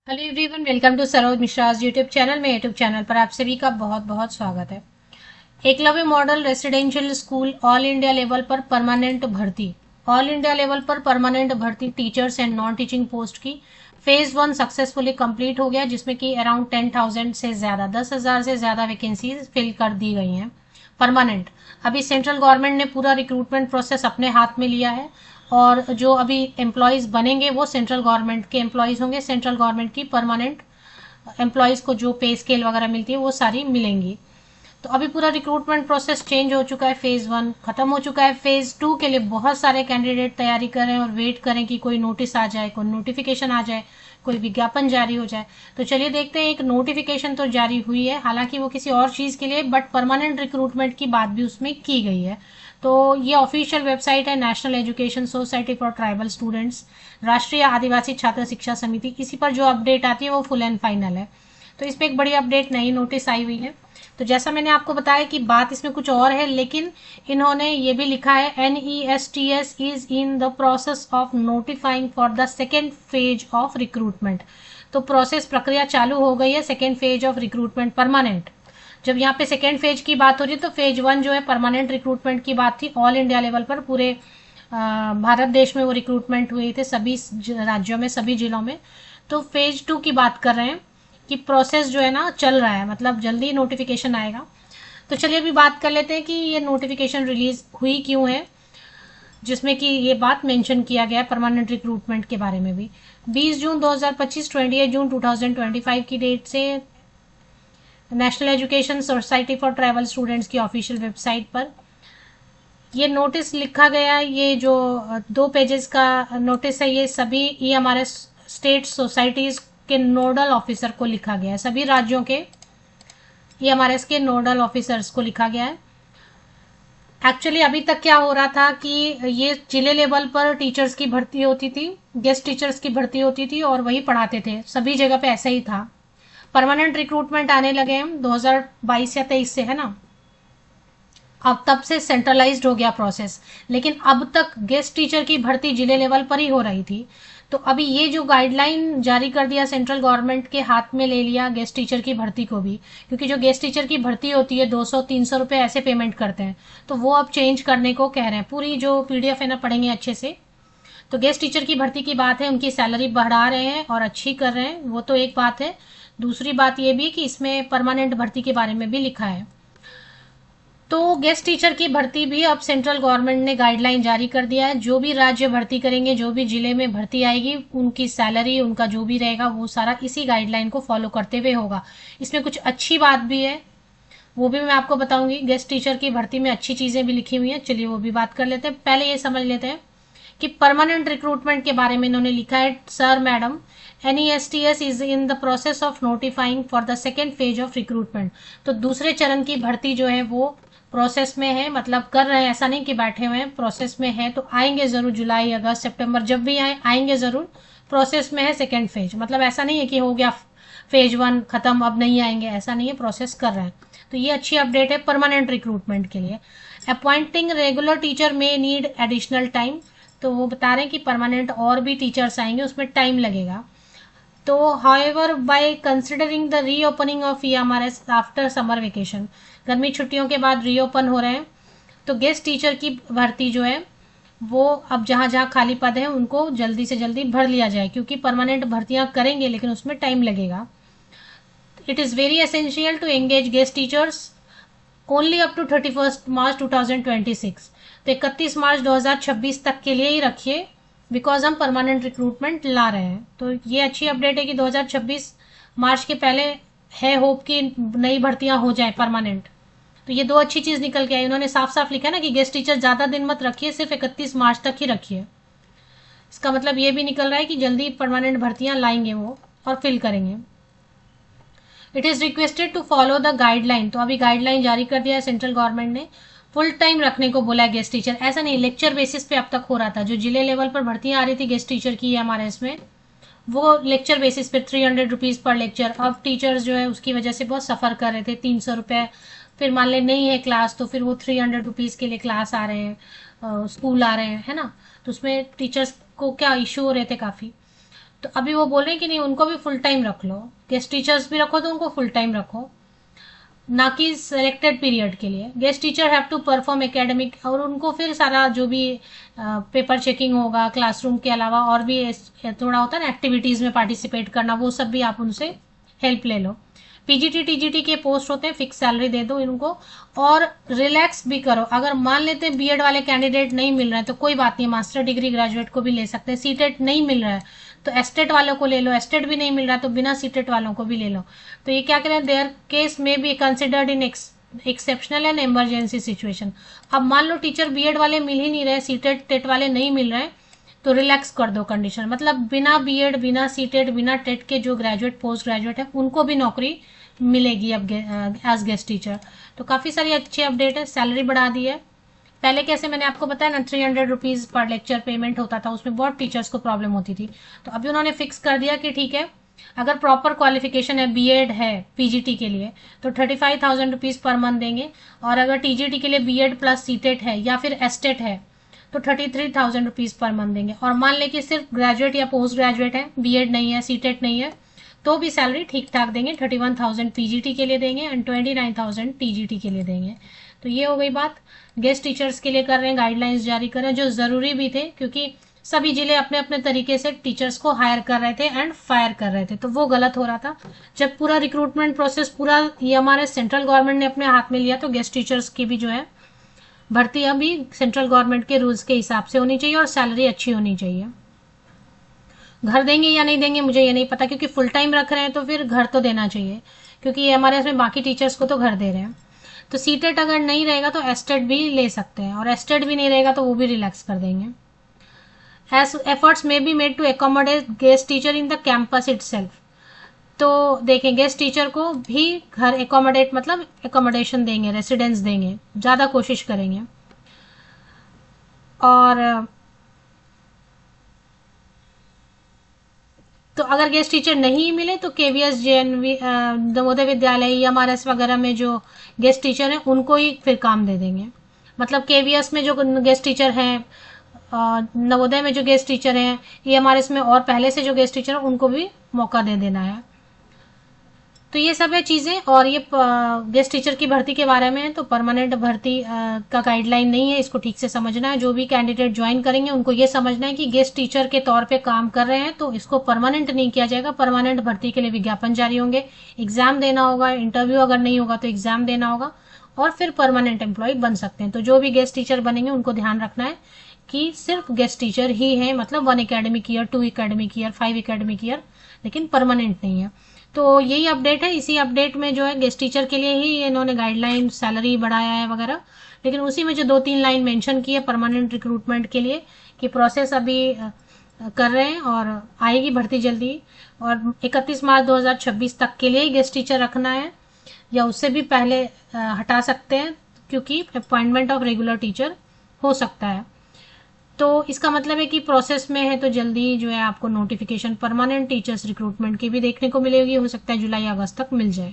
Hello everyone, welcome to Saroj Mishra's YouTube channel में। YouTube channel पर आप सभी का बहुत बहुत स्वागत है। Eklavya model residential school all India level पर परमानेंट भर्ती। ऑल इंडिया लेवल पर परमानेंट भर्ती teachers and non teaching post की फेज 1 सक्सेसफुली कंप्लीट हो गया, जिसमें कि अराउंड 10,000 से ज्यादा 10,000 से ज्यादा वैकेंसीज फिल कर दी गई हैं परमानेंट। अभी सेंट्रल गवर्नमेंट ने पूरा रिक्रूटमेंट प्रोसेस अपने हाथ में लिया है और जो अभी एम्प्लॉयज बनेंगे वो सेंट्रल गवर्नमेंट के एम्प्लॉयज होंगे। सेंट्रल गवर्नमेंट की परमानेंट एम्प्लॉयज को जो पे स्केल वगैरह मिलती है वो सारी मिलेंगी। तो अभी पूरा रिक्रूटमेंट प्रोसेस चेंज हो चुका है। फेज 1 खत्म हो चुका है। फेज 2 के लिए बहुत सारे कैंडिडेट तैयारी करें और वेट करें कि कोई नोटिस आ जाए, कोई नोटिफिकेशन आ जाए, कोई विज्ञापन जारी हो जाए। तो चलिए देखते हैं। एक नोटिफिकेशन तो जारी हुई है, हालांकि वो किसी और चीज के लिए, बट परमानेंट रिक्रूटमेंट की बात भी उसमें की गई है। तो ये ऑफिशियल वेबसाइट है national education society for tribal students, राष्ट्रीय आदिवासी छात्र शिक्षा समिति। इसी पर जो अपडेट आती है वो फुल एंड फाइनल है। तो इस पर एक बड़ी अपडेट, नई नोटिस आई हुई है। तो जैसा मैंने आपको बताया कि बात इसमें कुछ और है, लेकिन इन्होंने ये भी लिखा है NESTS is in the process of notifying for the second phase of recruitment. तो प्रोसेस प्रक्रिया चालू हो गई है second phase of recruitment permanent. जब यहाँ पे सेकेंड फेज की बात हो रही है तो फेज 1 जो है परमानेंट रिक्रूटमेंट की बात थी। ऑल इंडिया लेवल पर पूरे भारत देश में वो रिक्रूटमेंट हुए थे, सभी राज्यों में, सभी जिलों में। तो फेज 2 की बात कर रहे हैं कि प्रोसेस जो है ना चल रहा है, मतलब जल्दी नोटिफिकेशन आएगा। तो चलिए अभी बात कर लेते हैं कि ये नोटिफिकेशन रिलीज हुई क्यों है, जिसमें कि ये बात मेंशन किया गया है परमानेंट रिक्रूटमेंट के बारे में भी। 20 जून 2025, 28 जून 2025 की डेट से national education society for tribal students की ऑफिशियल वेबसाइट पर ये नोटिस लिखा गया है। ये जो 2 पेजेस का नोटिस है, ये सभी EMRS स्टेट सोसाइटीज के नोडल ऑफिसर को लिखा गया है। सभी राज्यों के EMRS के नोडल ऑफिसर्स को लिखा गया है। एक्चुअली अभी तक क्या हो रहा था कि ये जिले लेवल पर टीचर्स की भर्ती होती थी, गेस्ट टीचर्स की भर्ती होती थी और वही पढ़ाते थे। सभी जगह पे ऐसा ही था। परमानेंट रिक्रूटमेंट आने लगे हम 2022 या 23 से, है ना। अब तब से सेंट्रलाइज्ड हो गया प्रोसेस, लेकिन अब तक गेस्ट टीचर की भर्ती जिले लेवल पर ही हो रही थी। तो अभी ये जो गाइडलाइन जारी कर दिया सेंट्रल गवर्नमेंट के हाथ में ले लिया गेस्ट टीचर की भर्ती को भी, क्योंकि जो गेस्ट टीचर की भर्ती होती है 200-300 रुपए ऐसे पेमेंट करते हैं, तो वो अब चेंज करने को कह रहे हैं। पूरी जो PDF है ना पढ़ेंगे अच्छे से। तो गेस्ट टीचर की भर्ती की बात है, उनकी सैलरी बढ़ा रहे हैं और अच्छी कर रहे हैं, वो तो एक बात है। दूसरी बात ये भी कि इसमें परमानेंट भर्ती के बारे में भी लिखा है। तो गेस्ट टीचर की भर्ती भी अब सेंट्रल गवर्नमेंट ने गाइडलाइन जारी कर दिया है। जो भी राज्य भर्ती करेंगे, जो भी जिले में भर्ती आएगी, उनकी सैलरी, उनका जो भी रहेगा वो सारा इसी गाइडलाइन को फॉलो करते हुए होगा। इसमें कुछ अच्छी बात भी है, वो भी मैं आपको बताऊंगी। गेस्ट टीचर की भर्ती में अच्छी चीजें भी लिखी हुई हैं, चलिए वो भी बात कर लेते हैं। पहले ये समझ लेते हैं कि परमानेंट रिक्रूटमेंट के बारे में इन्होंने लिखा है, sir madam, NESTS is in the process of notifying for the second phase of recruitment. तो दूसरे चरण की भर्ती जो है वो प्रोसेस में है, मतलब कर रहे हैं, ऐसा नहीं कि बैठे हुए हैं, प्रोसेस में है। तो आएंगे जरूर, जुलाई अगस्त सितंबर जब भी आएंगे जरूर। प्रोसेस में है सेकेंड फेज, मतलब ऐसा नहीं है कि हो गया फेज 1 खत्म अब नहीं आएंगे, ऐसा नहीं है, प्रोसेस कर रहे हैं। तो ये अच्छी अपडेट है परमानेंट रिक्रूटमेंट के लिए। अपॉइंटिंग रेगुलर टीचर में नीड एडिशनल टाइम। तो वो बता रहे हैं कि परमानेंट और भी टीचर्स आएंगे, उसमें टाइम लगेगा। तो however by considering the reopening of EMRS after summer vacation, गर्मी छुट्टियों के बाद रीओपन हो रहे हैं, तो गेस्ट टीचर की भर्ती जो है वो अब जहां जहां खाली पद है उनको जल्दी से जल्दी भर लिया जाए, क्योंकि परमानेंट भर्तियां करेंगे लेकिन उसमें टाइम लगेगा। It is very essential to engage guest teachers only up to 31 March 2026। तो 31 मार्च 2026 तक के लिए ही रखिए, बिकॉज हम परमानेंट रिक्रूटमेंट ला रहे हैं। तो ये अच्छी अपडेट है कि 2026 मार्च के पहले है होप कि नई भर्तियां हो जाए परमानेंट। तो ये 2 अच्छी चीज निकल के आई। उन्होंने साफ साफ लिखा है ना कि गेस्ट टीचर ज्यादा दिन मत रखिए, सिर्फ 31 मार्च तक ही रखिए। इसका मतलब ये भी निकल रहा है कि जल्दी परमानेंट भर्तियां लाएंगे वो और फिल करेंगे। It is requested to follow the guideline. तो अभी गाइडलाइन जारी कर दिया है सेंट्रल गवर्नमेंट ने, फुल टाइम रखने को बोला है गेस्ट टीचर। ऐसा नहीं, लेक्चर बेसिस पे अब तक हो रहा था। जो जिले लेवल पर भर्तियां आ रही थी गेस्ट टीचर की EMRS में, वो लेक्चर बेसिस पे 300 रुपीज पर लेक्चर। अब टीचर्स जो है उसकी वजह से बहुत सफर कर रहे थे, 300 रुपए, फिर मान ले नहीं है क्लास तो फिर वो 300 रुपीज के लिए क्लास आ रहे हैं, स्कूल आ रहे हैं, है ना। तो उसमें टीचर्स को क्या इश्यू हो रहे थे काफी। तो अभी वो बोल रहे हैं कि नहीं, उनको भी फुल टाइम रख लो, गेस्ट टीचर्स भी रखो तो उनको फुल टाइम रखो, ना कि सेलेक्टेड पीरियड के लिए। Guest teacher have to perform academic, और उनको फिर सारा जो भी पेपर चेकिंग होगा क्लासरूम के अलावा और भी थोड़ा होता है ना एक्टिविटीज में पार्टिसिपेट करना, वो सब भी आप उनसे हेल्प ले लो। पीजीटी टीजीटी के पोस्ट होते हैं, फिक्स सैलरी दे दो इनको, और रिलैक्स भी करो। अगर मान लेते हैं बीएड वाले कैंडिडेट नहीं मिल रहे हैं तो कोई बात नहीं, मास्टर डिग्री ग्रेजुएट को भी ले सकते हैं। सीटेट नहीं मिल रहा है तो एस्टेट वालों को ले लो, एस्टेट भी नहीं मिल रहा तो बिना सीटेट वालों को भी ले लो। तो ये क्या करें, देयर केस में be considered in exceptional and emergency situation. अब मान लो टीचर बीएड वाले मिल ही नहीं रहे, सीटेट टेट वाले नहीं मिल रहे, तो रिलैक्स कर दो कंडीशन, मतलब बिना बीएड बिना सीटेट बिना टेट के जो ग्रेजुएट पोस्ट ग्रेजुएट है उनको भी नौकरी मिलेगी अब एज गेस्ट टीचर। तो काफ़ी सारी अच्छी अपडेट है। सैलरी बढ़ा दी है। पहले कैसे मैंने आपको बताया ना 300 रुपीज़ पर लेक्चर पेमेंट होता था, उसमें बहुत टीचर्स को प्रॉब्लम होती थी। तो अभी उन्होंने फिक्स कर दिया कि ठीक है, अगर प्रॉपर क्वालिफिकेशन है, बीएड है पीजीटी के लिए तो 35,000 रुपीज़ पर मंथ देंगे, और अगर टीजीटी के लिए बीएड प्लस सीटेट है या फिर एस्टेट है तो 33,000 रुपीज़ पर मंथ देंगे। और मान लें कि सिर्फ ग्रेजुएट या पोस्ट ग्रेजुएट है, बीएड नहीं है, सीटेट नहीं है, तो भी सैलरी ठीक ठाक देंगे। 31,000 पीजीटी के लिए देंगे एंड 29,000 टीजीटी के लिए देंगे। तो ये हो गई बात। गेस्ट टीचर्स के लिए कर रहे हैं, गाइडलाइंस जारी कर रहे हैं, जो ज़रूरी भी थे क्योंकि सभी जिले अपने अपने तरीके से टीचर्स को हायर कर रहे थे एंड फायर कर रहे थे, तो वो गलत हो रहा था। जब पूरा रिक्रूटमेंट प्रोसेस पूरा ये हमारे सेंट्रल गवर्नमेंट ने अपने हाथ में लिया, तो गेस्ट टीचर्स की भी जो है भर्ती अभी सेंट्रल गवर्नमेंट के रूल्स के हिसाब से होनी चाहिए और सैलरी अच्छी होनी चाहिए। घर देंगे या नहीं देंगे मुझे ये नहीं पता, क्योंकि फुल टाइम रख रहे हैं तो फिर घर तो देना चाहिए, क्योंकि ये हमारे इसमें बाकी टीचर्स को तो घर दे रहे हैं। तो सीटेट अगर नहीं रहेगा तो एस्टेट भी ले सकते हैं, और एस्टेट भी नहीं रहेगा तो वो भी रिलैक्स कर देंगे। As efforts may be made to accommodate guest teacher in the campus itself. तो देखें, गेस्ट टीचर को भी घर एकोमोडेट मतलब एकोमोडेशन देंगे, रेसिडेंस देंगे, ज़्यादा कोशिश करेंगे। और तो अगर गेस्ट टीचर नहीं मिले तो केवीएस जेएनवी नवोदय विद्यालय या एमआरएस वगैरह में जो गेस्ट टीचर हैं उनको ही फिर काम दे देंगे। मतलब केवीएस में जो गेस्ट टीचर हैं, नवोदय में जो गेस्ट टीचर हैं, एमआरएस में और पहले से जो गेस्ट टीचर हैं उनको भी मौका दे देना है। तो ये सब है चीज़ें। और ये गेस्ट टीचर की भर्ती के बारे में है, तो परमानेंट भर्ती का गाइडलाइन नहीं है, इसको ठीक से समझना है। जो भी कैंडिडेट ज्वाइन करेंगे उनको ये समझना है कि गेस्ट टीचर के तौर पे काम कर रहे हैं, तो इसको परमानेंट नहीं किया जाएगा। परमानेंट भर्ती के लिए विज्ञापन जारी होंगे, एग्जाम देना होगा, इंटरव्यू अगर नहीं होगा तो एग्जाम देना होगा, और फिर परमानेंट एम्प्लॉय बन सकते हैं। तो जो भी गेस्ट टीचर बनेंगे उनको ध्यान रखना है कि सिर्फ गेस्ट टीचर ही है, मतलब 1 academic year, 2 academic year, 5 academic year, लेकिन परमानेंट नहीं है। तो यही अपडेट है। इसी अपडेट में जो है गेस्ट टीचर के लिए ही इन्होंने गाइडलाइन सैलरी बढ़ाया है वगैरह, लेकिन उसी में जो 2-3 लाइन मेंशन की है परमानेंट रिक्रूटमेंट के लिए कि प्रोसेस अभी कर रहे हैं और आएगी भर्ती जल्दी, और 31 मार्च 2026 तक के लिए गेस्ट टीचर रखना है, या उससे भी पहले हटा सकते हैं, क्योंकि अपॉइंटमेंट ऑफ रेगुलर टीचर हो सकता है। तो इसका मतलब है कि प्रोसेस में है, तो जल्दी जो है आपको नोटिफिकेशन परमानेंट टीचर्स रिक्रूटमेंट की भी देखने को मिलेगी। हो सकता है जुलाई अगस्त तक मिल जाए।